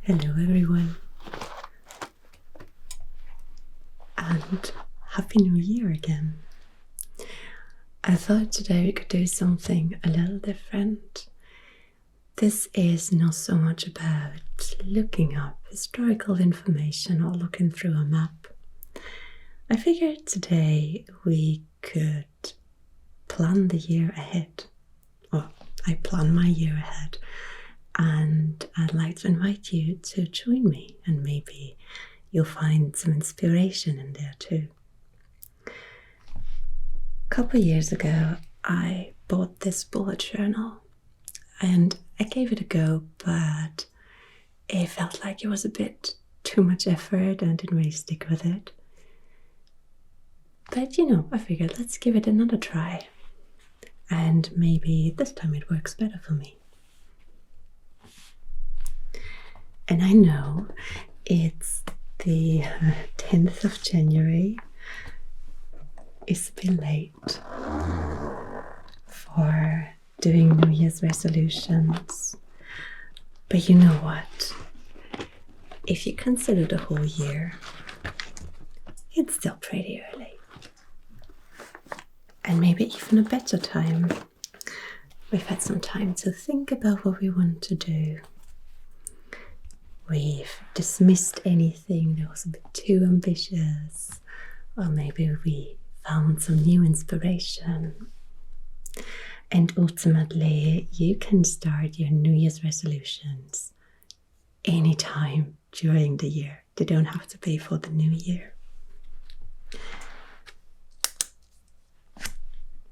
Hello everyone, and Happy New Year again. I thought today we could do something a little different. This is not so much about looking up historical information or looking through a map. I figured today we could plan the year ahead. Or I plan my year ahead. And I'd like to invite you to join me, and maybe you'll find some inspiration in there too. A couple of years ago, I bought this bullet journal and I gave it a go, but it felt like it was a bit too much effort and I didn't really stick with it. But I figured let's give it another try, and maybe this time it works better for me. And I know it's the 10th of January. It's a bit late for doing New Year's resolutions. But you know what? If you consider the whole year, it's still pretty early. And maybe even a better time. We've had some time to think about what we want to do. We've dismissed anything that was a bit too ambitious, or maybe we found some new inspiration. And ultimately, you can start your New Year's resolutions anytime during the year. They don't have to be for the new year.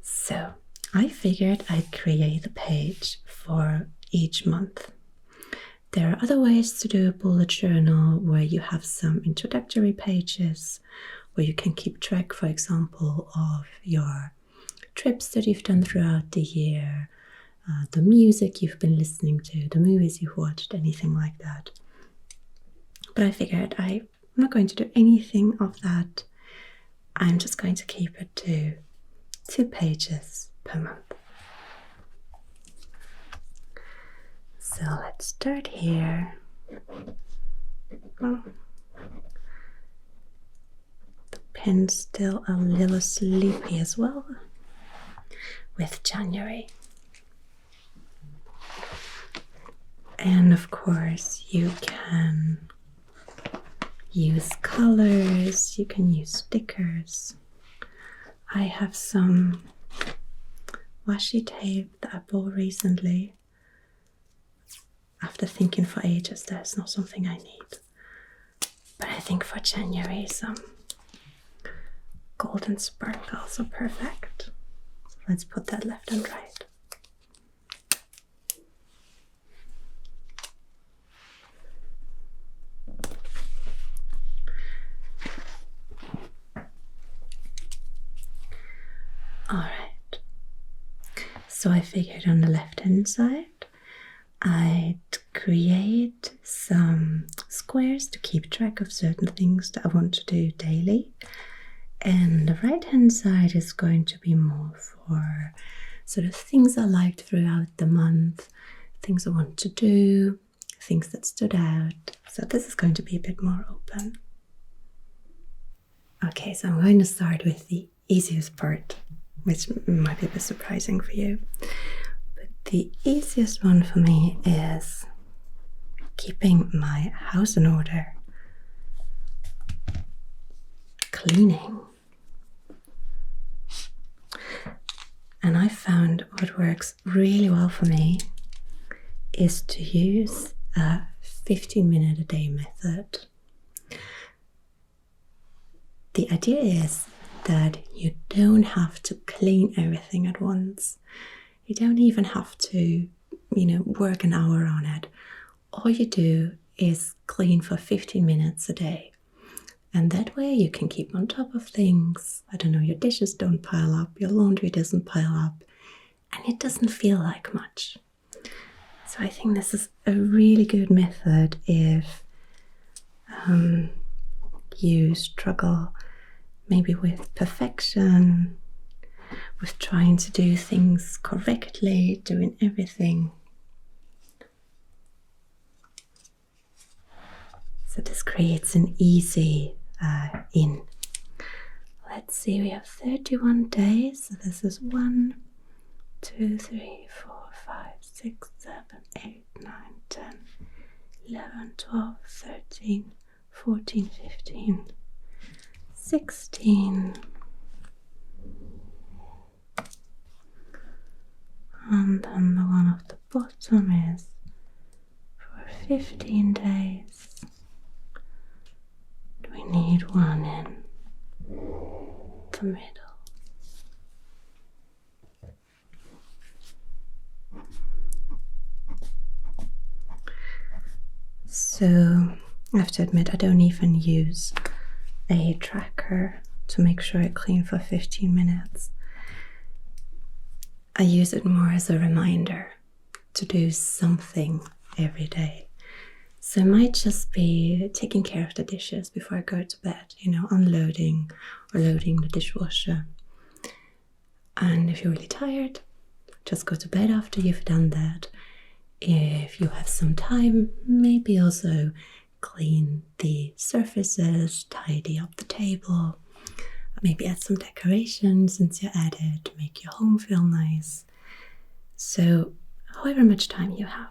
So, I figured I'd create a page for each month. There are other ways to do a bullet journal where you have some introductory pages where you can keep track, for example, of your trips that you've done throughout the year, the music you've been listening to, the movies you've watched, anything like that. But I figured I'm not going to do anything of that. I'm just going to keep it to 2 pages per month. So let's start here. Oh. The pen's still a little sleepy as well, with January. And of course you can use colors, you can use stickers. I have some washi tape that I bought recently. After thinking for ages, that's not something I need. But I think for January, some golden sparkles are perfect. Let's put that left and right. All right. So I figured on the left-hand side, I'd create some squares to keep track of certain things that I want to do daily. And the right hand side is going to be more for sort of things I liked throughout the month, things I want to do, things that stood out. So this is going to be a bit more open. Okay, so I'm going to start with the easiest part, which might be a bit surprising for you. The easiest one for me is keeping my house in order, cleaning. And I found what works really well for me is to use a 15-minute a day method. The idea is that you don't have to clean everything at once. You don't even have to, work an hour on it. All you do is clean for 15 minutes a day. And that way you can keep on top of things. I don't know, your dishes don't pile up, your laundry doesn't pile up, and it doesn't feel like much. So I think this is a really good method if you struggle maybe with perfection, with trying to do things correctly, doing everything So this creates an easy in. Let's see, we have 31 days. So this is 1, 2, 3, 4, 5, 6, 7, 8, 9, 10, 11, 12, 13, 14, 15, 16. And then the one at the bottom is for 15 days. We need one in the middle. So I have to admit, I don't even use a tracker to make sure I clean for 15 minutes. I use it more as a reminder to do something every day. So it might just be taking care of the dishes before I go to bed, unloading or loading the dishwasher. And if you're really tired, just go to bed after you've done that. If you have some time, maybe also clean the surfaces, tidy up the table, maybe add some decorations since you're at it to make your home feel nice. So however much time you have.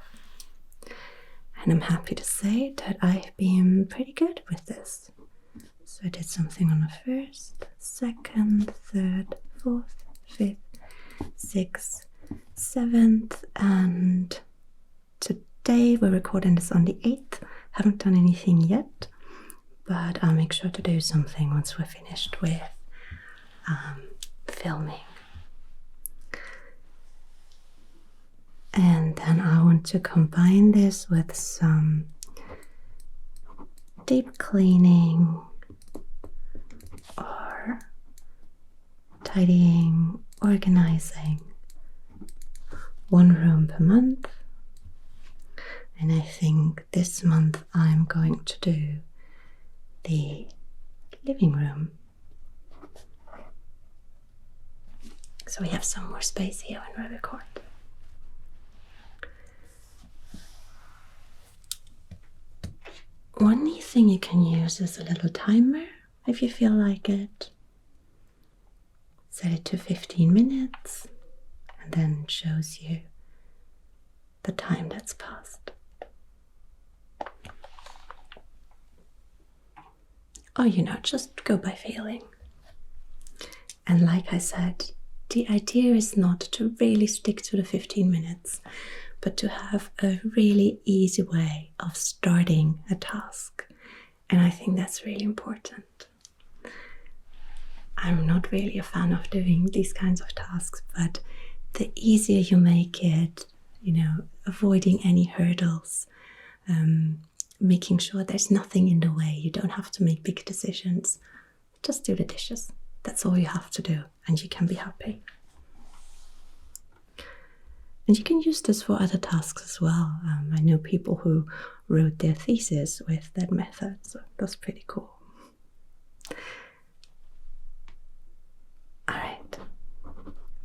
And I'm happy to say that I've been pretty good with this. So I did something on the 1st, 2nd, 3rd, 4th, 5th, 6th, 7th, and today we're recording this on the 8th. Haven't done anything yet, but I'll make sure to do something once we're finished with filming. And then I want to combine this with some deep cleaning or tidying, organizing, one room per month. And I think this month I'm going to do the living room. So we have some more space here when we record. One neat thing you can use is a little timer if you feel like it. Set it to 15 minutes and then it shows you the time that's passed. Or just go by feeling. And like I said, the idea is not to really stick to the 15 minutes, but to have a really easy way of starting a task. And I think that's really important. I'm not really a fan of doing these kinds of tasks, but the easier you make it, avoiding any hurdles, making sure there's nothing in the way, you don't have to make big decisions, just do the dishes. That's all you have to do, and you can be happy. And you can use this for other tasks as well. I know people who wrote their thesis with that method, so that's pretty cool. Alright,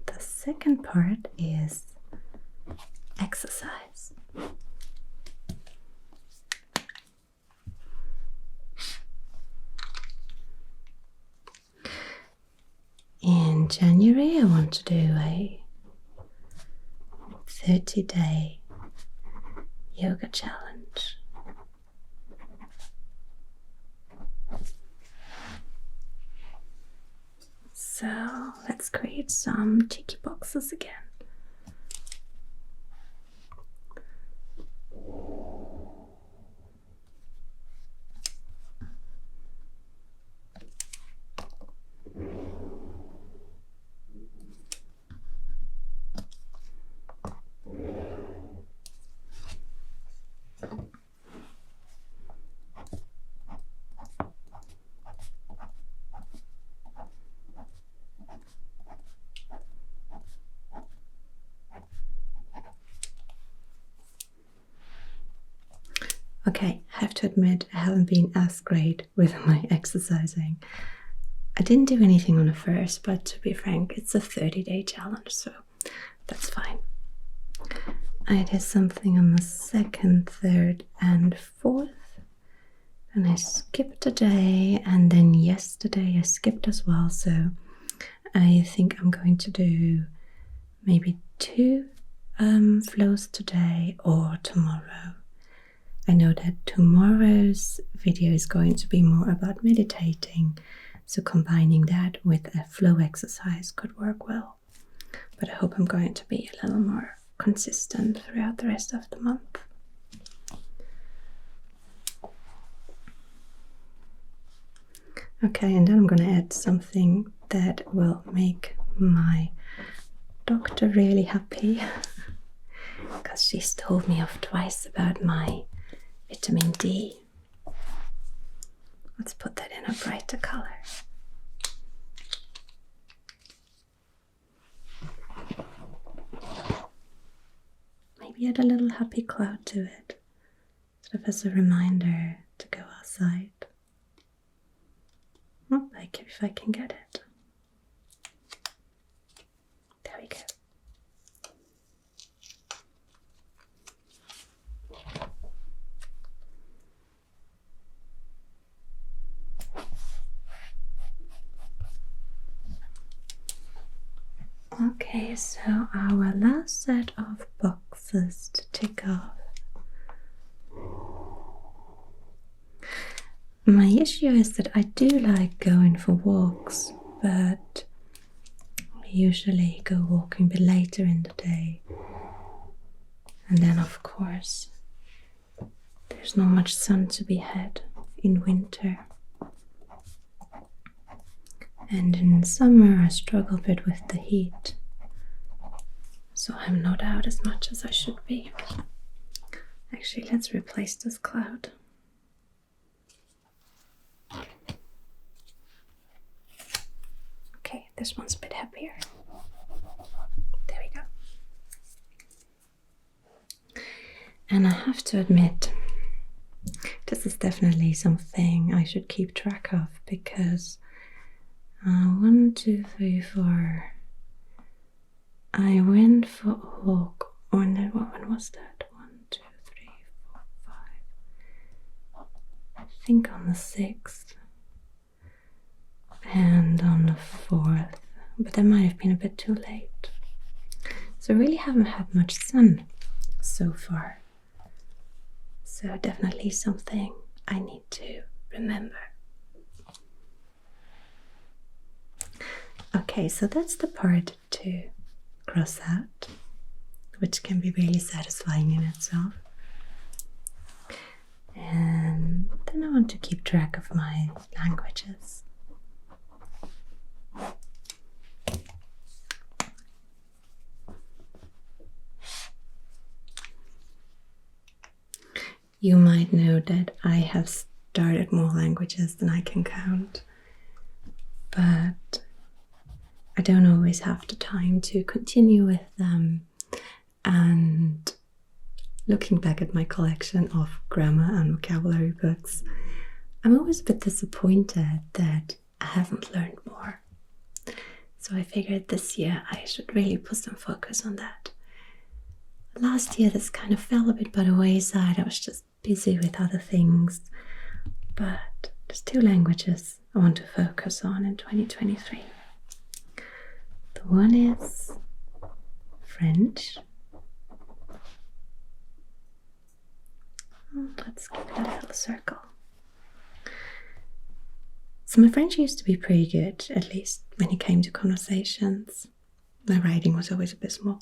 the second part is exercise. In January, I want to do a 30-day yoga challenge. So let's create some tiki boxes again. Okay, I have to admit I haven't been as great with my exercising. I didn't do anything on the 1st, but to be frank, it's a 30-day challenge, so that's fine. I did something on the 2nd, 3rd, and 4th. And I skipped a day, and then yesterday I skipped as well, so I think I'm going to do maybe 2 flows today or tomorrow. I know that tomorrow's video is going to be more about meditating, so combining that with a flow exercise could work well. But I hope I'm going to be a little more consistent throughout the rest of the month. Okay, and then I'm going to add something that will make my doctor really happy, because she's told me off twice about my vitamin D. Let's put that in a brighter color. Maybe add a little happy cloud to it, sort of as a reminder to go outside. Oh, like if I can get it. There we go. Okay, so our last set of boxes to tick off. My issue is that I do like going for walks, but I usually go walking a bit later in the day. And then, of course, there's not much sun to be had in winter. And in summer I struggle a bit with the heat, so I'm not out as much as I should be. Actually, let's replace this cloud. Okay, this one's a bit happier. There we go. And I have to admit, this is definitely something I should keep track of, because 1, 2, 3, 4. I went for a walk. Or no, when was that? 1, 2, 3, 4, 5. I think on the 6th. And on the 4th. But that might have been a bit too late. So I really haven't had much sun so far. So definitely something I need to remember. Okay, so that's the part to cross out, which can be really satisfying in itself. And then I want to keep track of my languages. You might know that I have started more languages than I can count, but I don't always have the time to continue with them. And looking back at my collection of grammar and vocabulary books, I'm always a bit disappointed that I haven't learned more. So I figured this year I should really put some focus on that. Last year this kind of fell a bit by the wayside. I was just busy with other things. But there's 2 languages I want to focus on in 2023. The one is French. Let's give it a little circle. So my French used to be pretty good, at least when it came to conversations. My writing was always a bit small,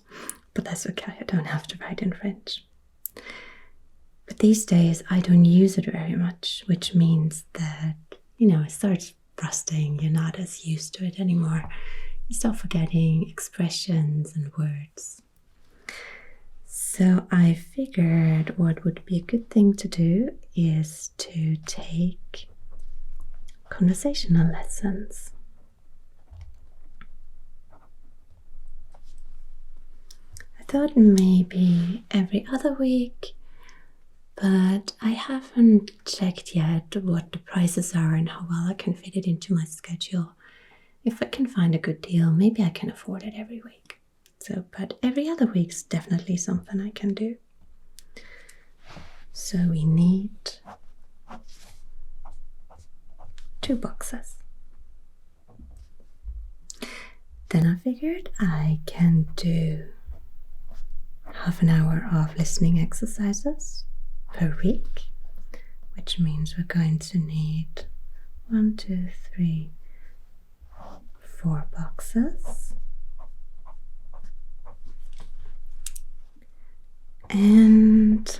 but that's okay, I don't have to write in French. But these days I don't use it very much, which means that, it starts rusting, you're not as used to it anymore. You start forgetting expressions and words. So I figured what would be a good thing to do is to take conversational lessons. I thought maybe every other week, but I haven't checked yet what the prices are and how well I can fit it into my schedule. If I can find a good deal, maybe I can afford it every week. So, but every other week's definitely something I can do. So we need 2 boxes. Then I figured I can do half an hour of listening exercises per week, which means we're going to need 1, 2, 3, 4 boxes. And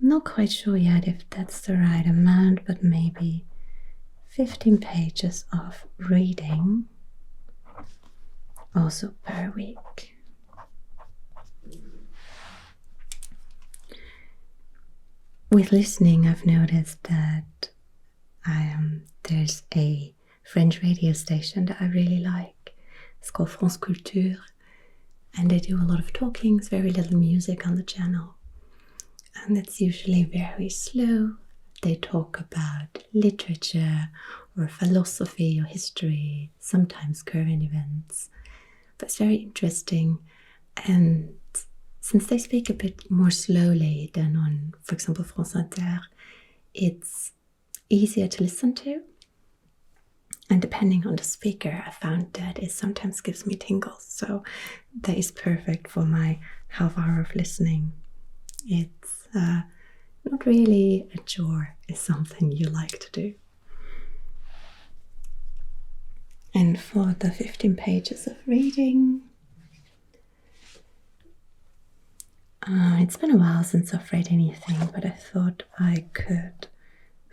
I'm not quite sure yet if that's the right amount, but maybe 15 pages of reading also per week. With listening, I've noticed that there's a French radio station that I really like. It's called France Culture, and they do a lot of talking. It's very little music on the channel, and it's usually very slow. They talk about literature or philosophy or history, sometimes current events, but it's very interesting. And since they speak a bit more slowly than on, for example, France Inter, it's easier to listen to. And depending on the speaker, I found that it sometimes gives me tingles. So that is perfect for my half hour of listening. It's not really a chore, it's something you like to do. And for the 15 pages of reading, it's been a while since I've read anything, but I thought I could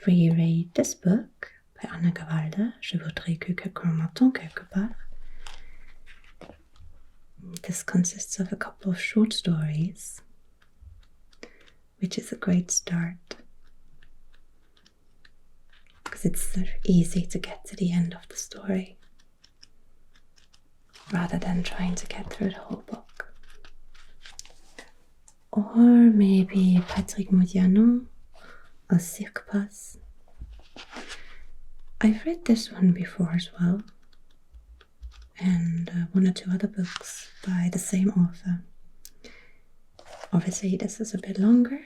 reread this book by Anna Gavalda, Je voudrais que quelqu'un m'entende quelque part. This consists of a couple of short stories, which is a great start, because it's so easy to get to the end of the story, rather than trying to get through the whole book. Or maybe Patrick Modiano, A Cirque Passe. I've read this one before as well, and 1 or 2 other books by the same author. Obviously this is a bit longer,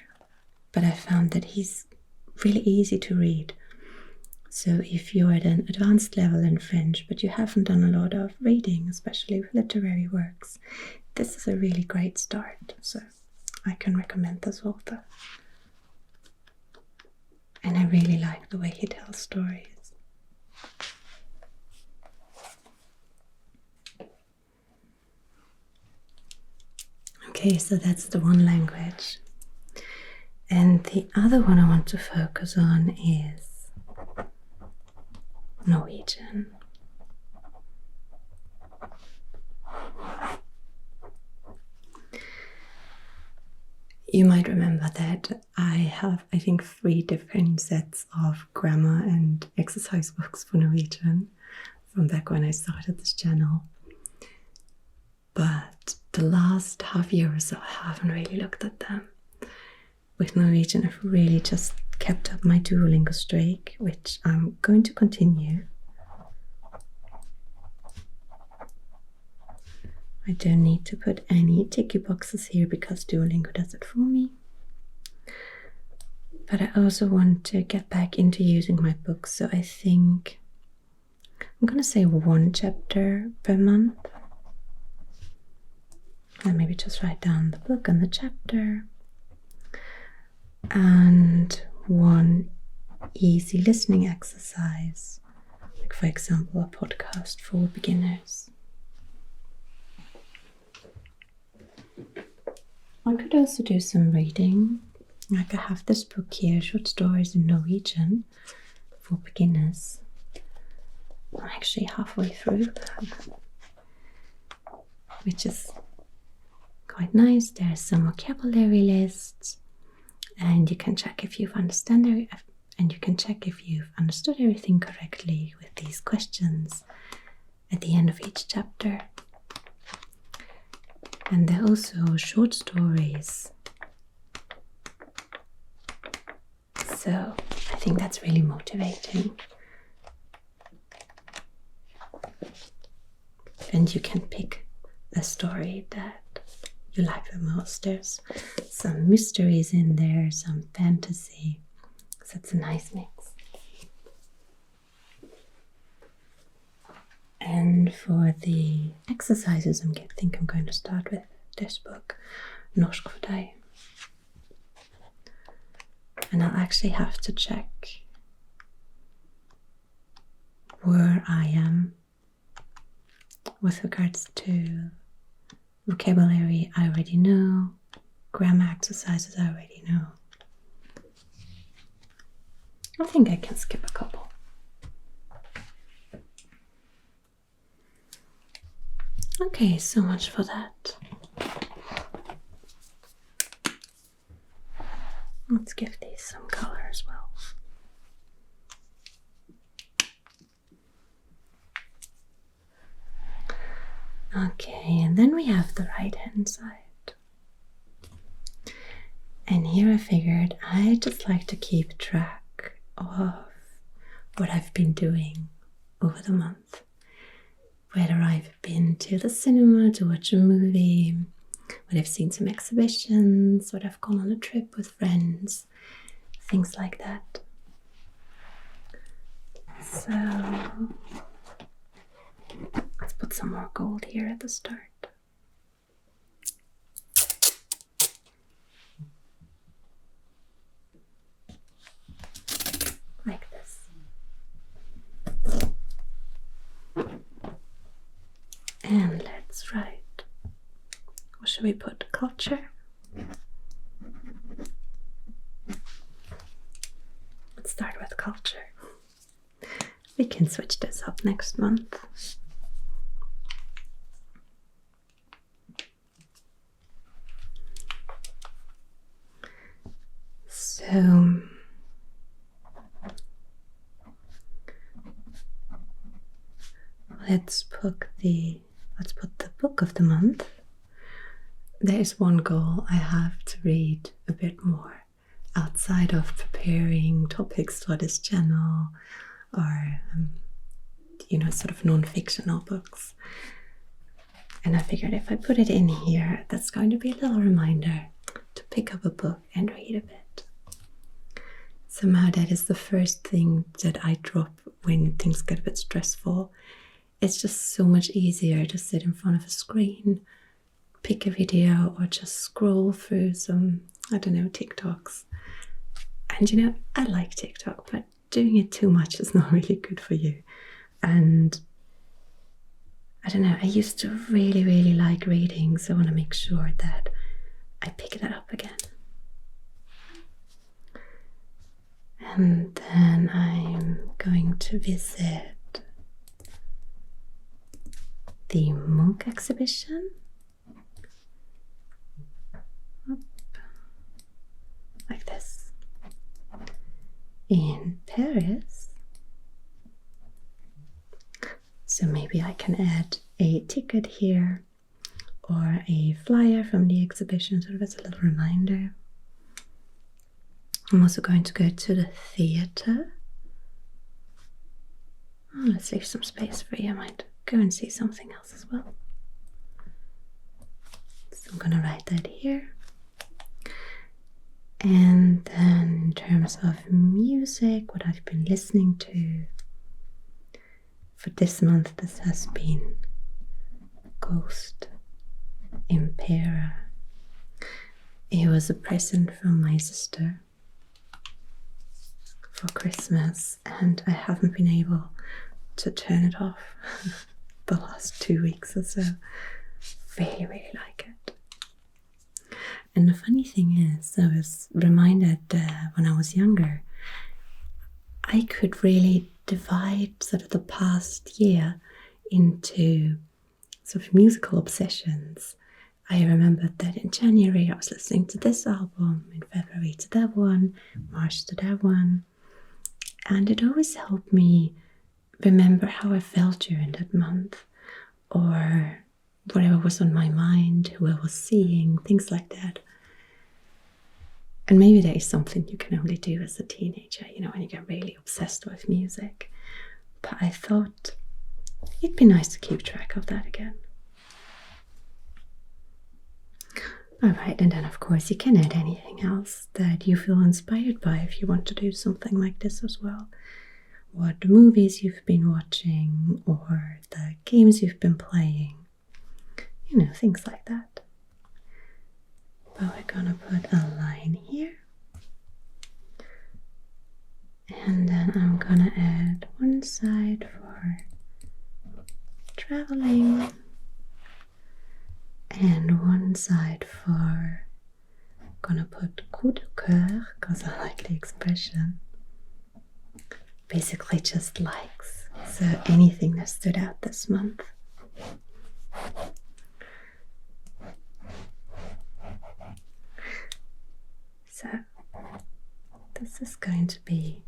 but I found that he's really easy to read. So if you're at an advanced level in French, but you haven't done a lot of reading, especially with literary works, this is a really great start. So I can recommend this author. And I really like the way he tells stories. Okay, so that's the one language. And the other one I want to focus on is Norwegian. You might remember that I have, I think, 3 different sets of grammar and exercise books for Norwegian from back when I started this channel. But the last half year or so, I haven't really looked at them. With Norwegian, I've really just kept up my Duolingo streak, which I'm going to continue. I don't need to put any ticky boxes here because Duolingo does it for me. But I also want to get back into using my books, so I think I'm going to say 1 chapter per month. And maybe just write down the book and the chapter. And 1 easy listening exercise, like for example a podcast for beginners. I could also do some reading. Like I have this book here, Short Stories in Norwegian for Beginners. I'm actually halfway through, which is quite nice. There's some vocabulary lists, and you can check if you've understood everything correctly with these questions at the end of each chapter. And there are also short stories. So I think that's really motivating. And you can pick a story that you like the most. There's some mysteries in there, some fantasy. So it's a nice mix. And for the exercises, I think I'm going to start with this book, Norsk for deg. And I'll actually have to check where I am with regards to vocabulary. I already know. Grammar exercises I already know. I think I can skip a couple. Okay, so much for that. Let's give these some color as well. Okay, and then we have the right hand side. And here I figured I just like to keep track of what I've been doing over the month. Whether I've been to the cinema to watch a movie, whether I've seen some exhibitions, whether I've gone on a trip with friends, things like that. So let's put some more gold here at the start. Like this. And let's write, what should we put? Culture? Let's start with culture. We can switch this up next month. So let's put the book of the month. There is one goal. I have to read a bit more outside of preparing topics for this channel or sort of non-fictional books. And I figured if I put it in here, that's going to be a little reminder to pick up a book and read a bit. Somehow that is the first thing that I drop when things get a bit stressful. It's just so much easier to sit in front of a screen, pick a video, or just scroll through some, TikToks. And I like TikTok, but doing it too much is not really good for you. And I used to really, really like reading, so I want to make sure that I pick that up again. And then I'm going to visit the Munch exhibition. Like this. In Paris. So maybe I can add a ticket here or a flyer from the exhibition, sort of as a little reminder. I'm also going to go to the theatre. Oh, let's leave some space for you. I might go and see something else as well. So I'm going to write that here. And then in terms of music, what I've been listening to for this month, this has been Ghost Impera. It was a present from my sister for Christmas, and I haven't been able to turn it off the last 2 weeks or so. Really, really like it. And the funny thing is, I was reminded when I was younger, I could really divide sort of the past year into sort of musical obsessions. I remembered that in January I was listening to this album, in February to that one, March to that one. And it always helped me remember how I felt during that month, or whatever was on my mind, who I was seeing, things like that. And maybe that is something you can only do as a teenager, when you get really obsessed with music. But I thought it'd be nice to keep track of that again. Alright, and then of course you can add anything else that you feel inspired by if you want to do something like this as well. what movies you've been watching or the games you've been playing. You know, things like that. But we're gonna put a line here. And then I'm gonna add one side for traveling and one side for, I'm gonna put coup de cœur because I like the expression. Basically just likes, so anything that stood out this month. So this is going to be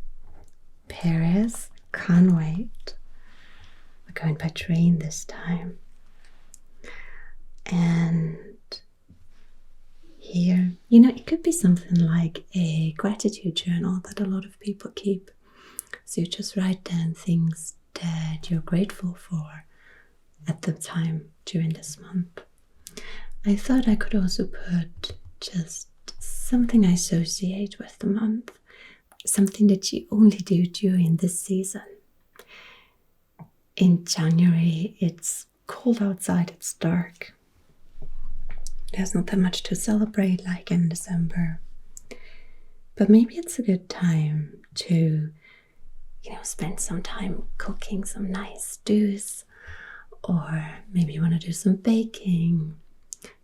Paris. Can't wait. We're going by train this time. And here, you know, it could be something like a gratitude journal that a lot of people keep. So you just write down things that you're grateful for at the time during this month. I thought I could also put just something I associate with the month, something that you only do during this season. In January, it's cold outside, it's dark. There's not that much to celebrate like in December. But maybe it's a good time to, you know, spend some time cooking some nice stews, or maybe you want to do some baking.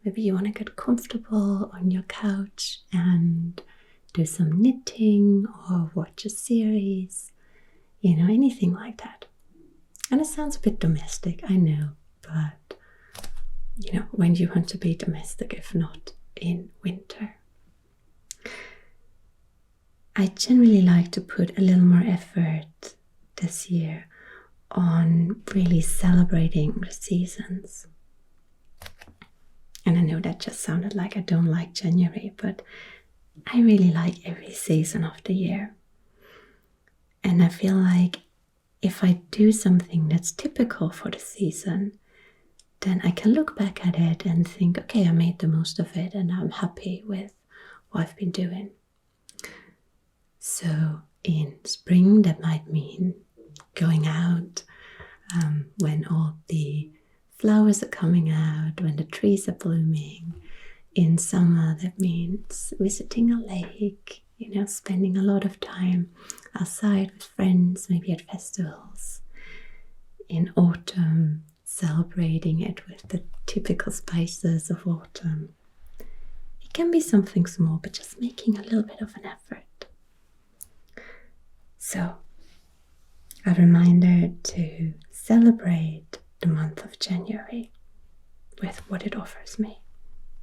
Maybe you want to get comfortable on your couch and do some knitting or watch a series, you know, anything like that. And it sounds a bit domestic, I know, but you know, when do you want to be domestic if not in winter? I generally like to put a little more effort this year on really celebrating the seasons. And I know that just sounded like I don't like January, but I really like every season of the year. And I feel like if I do something that's typical for the season, then I can look back at it and think, okay, I made the most of it and I'm happy with what I've been doing. So in spring, that might mean going out when all the flowers are coming out, when the trees are blooming. In summer, that means visiting a lake, you know, spending a lot of time outside with friends, maybe at festivals. In autumn, celebrating it with the typical spices of autumn. It can be something small, but just making a little bit of an effort. So, a reminder to celebrate the month of January with what it offers me.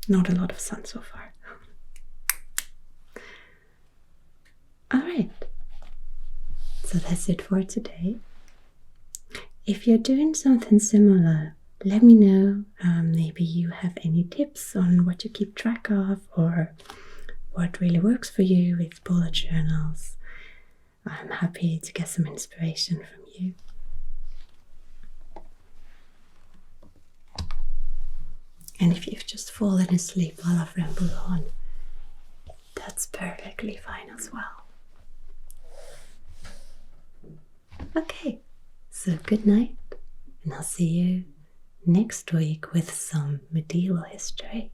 Not a lot of sun so far. Alright, so that's it for today. If you're doing something similar, let me know. Maybe you have any tips on what to keep track of or what really works for you with bullet journals. I'm happy to get some inspiration from you. And if you've just fallen asleep while I've rambled on, that's perfectly fine as well. Okay, so good night, and I'll see you next week with some medieval history.